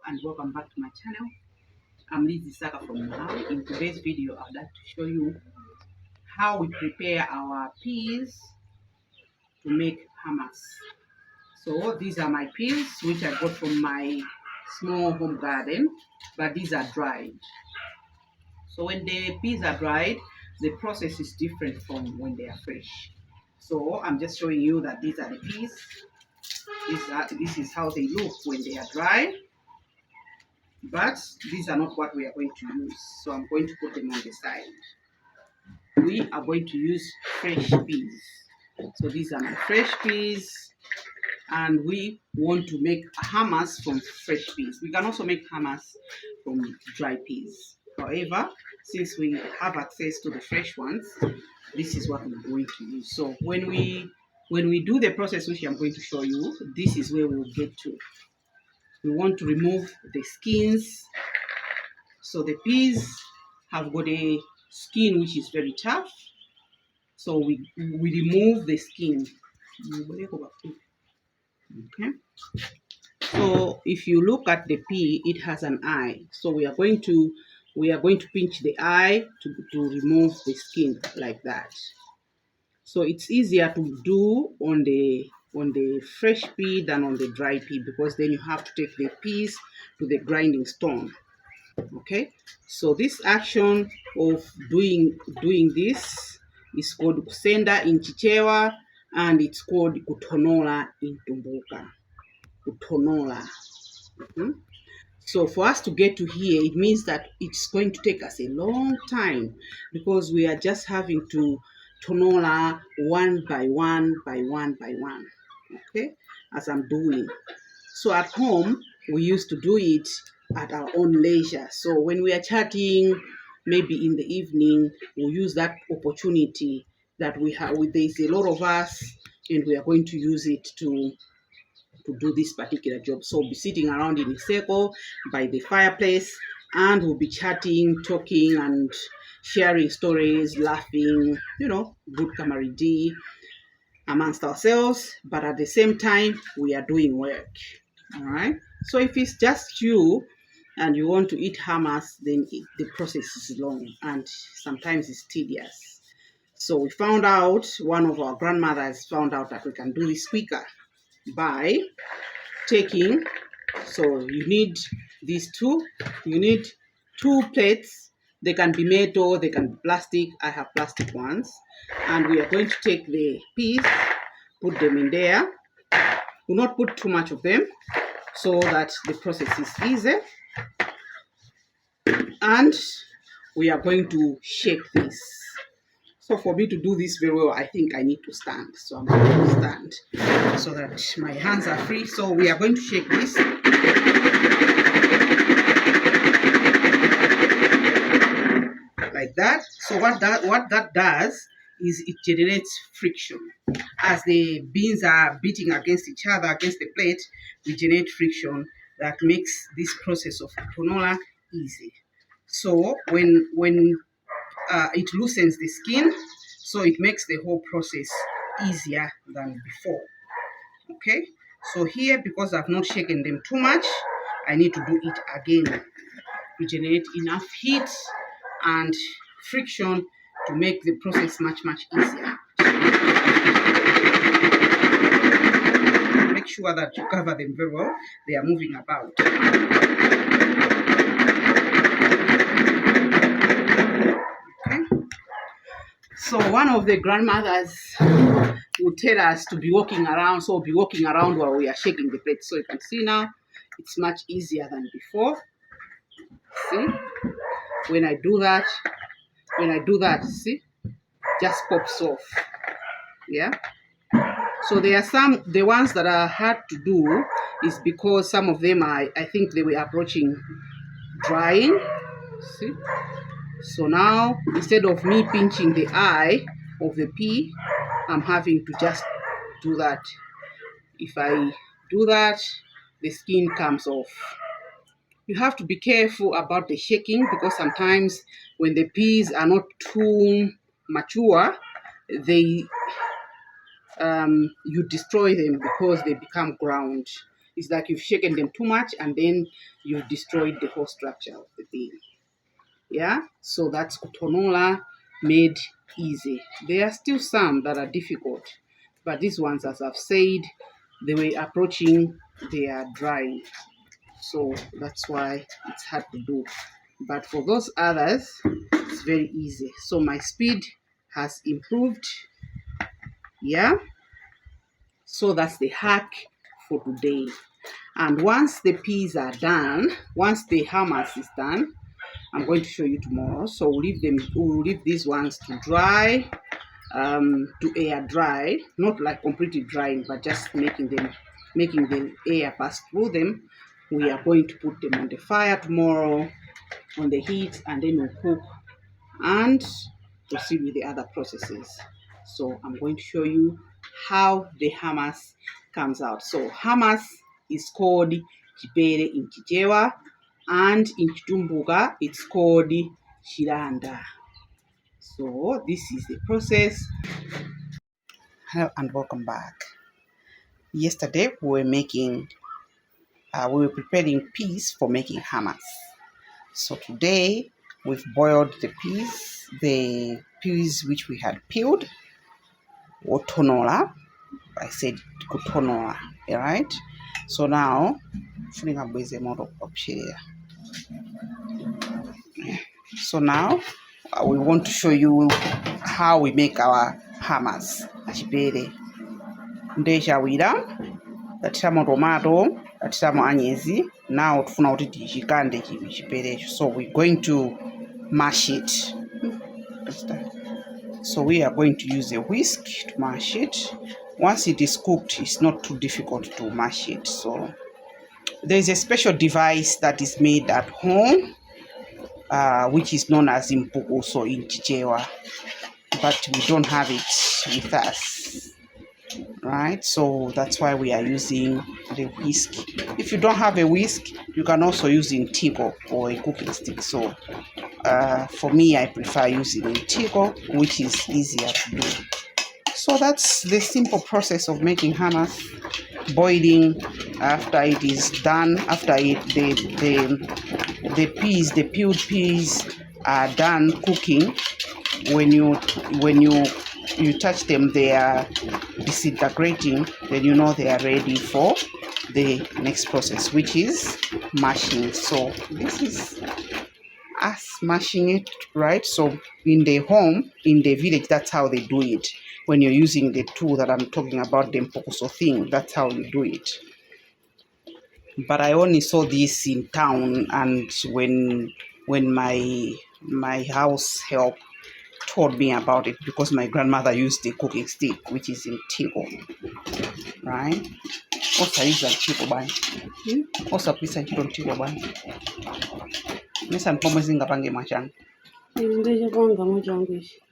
and welcome back to my channel. I'm Lizzie Saka from now. In today's video, I'd like to show you how we prepare our peas to make hummus. So these are my peas which I got from my small home garden, but these are dried. So when the peas are dried, the process is different from when they are fresh. So I'm just showing you that these are the peas. This is how they look when they are dry. But these are not what we are going to use, so I'm going to put them on the side. We are going to use fresh peas. So these are my fresh peas, and we want to make hummus from fresh peas. We can also make hummus from dry peas. However, since we have access to the fresh ones, this is what we're going to use. So when we do the process which I'm going to show you, this is where we'll get to. We want to remove the skins. So the peas have got a skin which is very tough. So we remove the skin. Okay. So if you look at the pea, it has an eye. So we are going to pinch the eye to remove the skin like that. So it's easier to do on the fresh pea than on the dry pea, because then you have to take the peas to the grinding stone. Okay, so this action of doing this is called kusenda in Chichewa, and it's called kutonola in Tumbuka. Kutonola. So for us to get to here, it means that it's going to take us a long time, because we are just having to tonola one by one by one by one. Okay, as I'm doing. So at home, we used to do it at our own leisure. So when we are chatting, maybe in the evening, we'll use that opportunity that we have. There's a lot of us, and we are going to use it to do this particular job. So we'll be sitting around in a circle by the fireplace, and we'll be chatting, talking, and sharing stories, laughing, good camaraderie amongst ourselves, but at the same time, we are doing work. All right. So if it's just you and you want to eat hummus, then the process is long and sometimes it's tedious. So we found out, one of our grandmothers found out that we can do this quicker by taking, so you need these two, you need 2 plates. They can be metal, they can be plastic. I have plastic ones. And we are going to take the peas, put them in there. Do not put too much of them, so that the process is easy. And we are going to shake this. So for me to do this very well, I think I need to stand. So I'm going to stand so that my hands are free. So we are going to shake this. Like that. So what that does is it generates friction. As the beans are beating against each other, against the plate, we generate friction that makes this process of tonola easy. So when it loosens the skin, so it makes the whole process easier than before. Okay, so here, because I've not shaken them too much, I need to do it again to generate enough heat and friction to make the process much easier. Make sure that you cover them very well. They are moving about. Okay. So one of the grandmothers would tell us to be walking around. So we'll be walking around while we are shaking the plate. So you can see now, it's much easier than before. See? When I do that, see? Just pops off. Yeah? So there are the ones that are hard to do is because some of them I think they were approaching drying. See? So now, instead of me pinching the eye of the pea, I'm having to just do that. If I do that, the skin comes off. You have to be careful about the shaking, because sometimes when the peas are not too mature, you destroy them because they become ground. It's like you've shaken them too much and then you've destroyed the whole structure of the bean. Yeah, so that's kutonola made easy. There are still some that are difficult, but these ones, as I've said, they were approaching their drying. So that's why it's hard to do. But for those others, it's very easy. So my speed has improved. Yeah. So that's the hack for today. And once the peas are done, once the hummus is done, I'm going to show you tomorrow. So we'll leave these ones to dry, to air dry, not like completely drying, but just making the air pass through them. We are going to put them on the fire tomorrow, on the heat, and then we'll cook and proceed with the other processes. So I'm going to show you how the hummus comes out. So hummus is called chipere in Chichewa, and in Chitumbuka it's called shiranda. So this is the process. Hello and welcome back. Yesterday we were preparing peas for making hummus. So today we've boiled the peas which we had peeled, otonola. I said kutonola, right? So now, so now we want to show you how we make our hummus. Chipere. Ndechawira, tatitamo tomato, tatitamo anyezi. Now tufuna kuti tichikande chipere. So we're going to mash it. So we are going to use a whisk to mash it. Once it is cooked, it's not too difficult to mash it. So there is a special device that is made at home, which is known as impuku, so in Chichewa, but we don't have it with us, right? So that's why we are using the whisk. If you don't have a whisk, you can also use intiko or a cooking stick. So for me, I prefer using intiko, which is easier to do. So that's the simple process of making hummus. Boiling after it is done, after the peeled peas are done cooking. When you touch them, they are disintegrating. Then you know they are ready for the next process, which is mashing. So this is us mashing it, right? So in the village, that's how they do it. When you're using the tool that I'm talking about, the mpokoso thing, that's how you do it. But I only saw this in town, and when my house help told me about it, because my grandmother used the cooking stick, which is in Tigo, right? Also use that Tigo bani. Also please I don't Tigo bani. Nisan pomezing kapange machang.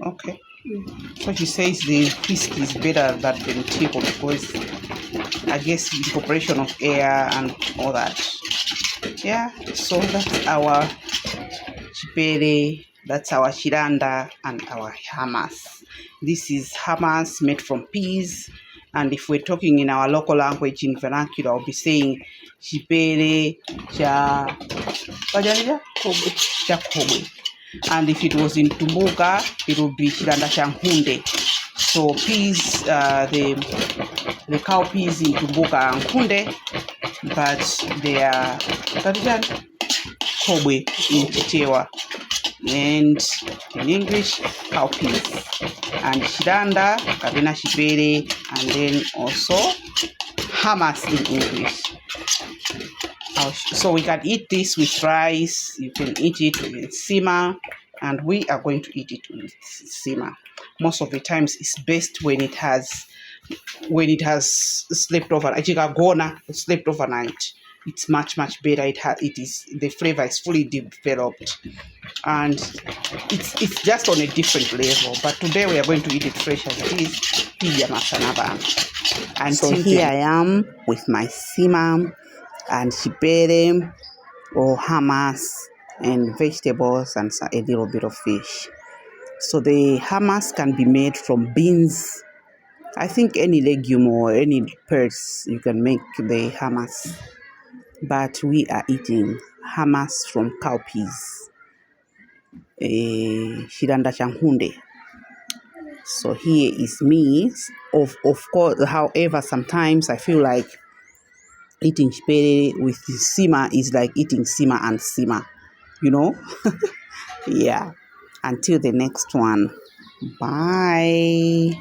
Okay. So she says the whisk is better than the Tigo because I guess the incorporation of air and all that. Yeah. So that's our chipere. That's our shiranda and our hummus. This is hummus made from peas. And if we're talking in our local language, in vernacular, I'll be saying chipere cha kobe. And if it was in Tumbuka, it would be shiranda cha hunde. So peas, the cow peas in Tumbuka are hunde, but they are kobe in Chichewa. And in English, cowpeas, and shiranda, kabina chipere, and then also hummus in English. So we can eat this with rice, you can eat it with sima, and we are going to eat it with sima. Most of the times it's best when it has slept over, slept overnight. It's much better. The flavor is fully developed, and it's just on a different level. But today we are going to eat it fresh as it is. And so here I am with my sima and chipere or hummus and vegetables and a little bit of fish. So the hummus can be made from beans I think any legume or any pears you can make the hummus, but we are eating hummus from cowpeas, shiranda chankunde. So here is me. Of course, however, sometimes I feel like eating chipere with sima is like eating sima and sima, you know? Yeah. Until the next one. Bye.